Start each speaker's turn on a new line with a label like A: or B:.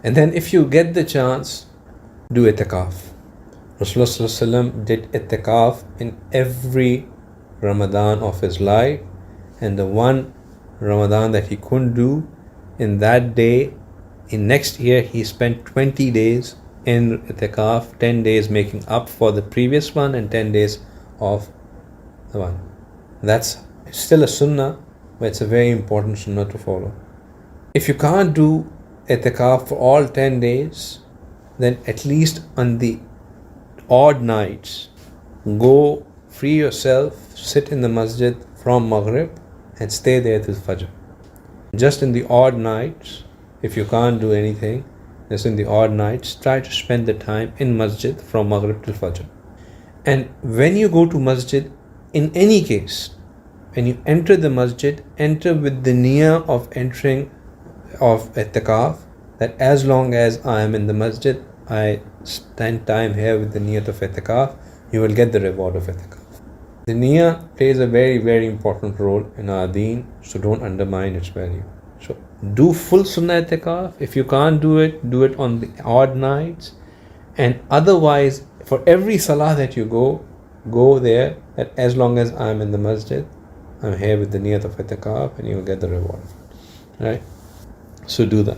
A: And then if you get the chance, do Itikaaf. Rasulullah Sallallahu Alaihi Wasallam did Itikaaf in every Ramadan of his life, and the one Ramadan that he couldn't do, in that day, in next year, he spent 20 days in Itikaaf, 10 days making up for the previous one and 10 days of the one. That's still a sunnah, but it's a very important sunnah to follow. If you can't do Itikaaf for all 10 days, then at least on the odd nights, go free yourself, sit in the masjid from Maghrib and stay there till Fajr. Just in the odd nights, if you can't do anything, just in the odd nights, try to spend the time in masjid from Maghrib till Fajr. And when you go to masjid, in any case, when you enter the masjid, enter with the niyyah of entering of Itikaaf, that as long as I am in the masjid, I spend time here with the niyyah of Itikaaf, you will get the reward of Itikaaf. The niyyah plays a very, very important role in our deen, so don't undermine its value. So do full sunnah Itikaaf. If you can't do it on the odd nights. And otherwise, for every salah that you go there, that as long as I'm in the masjid, I'm here with the niyyah of Itikaaf, and you will get the reward. Right? So do that.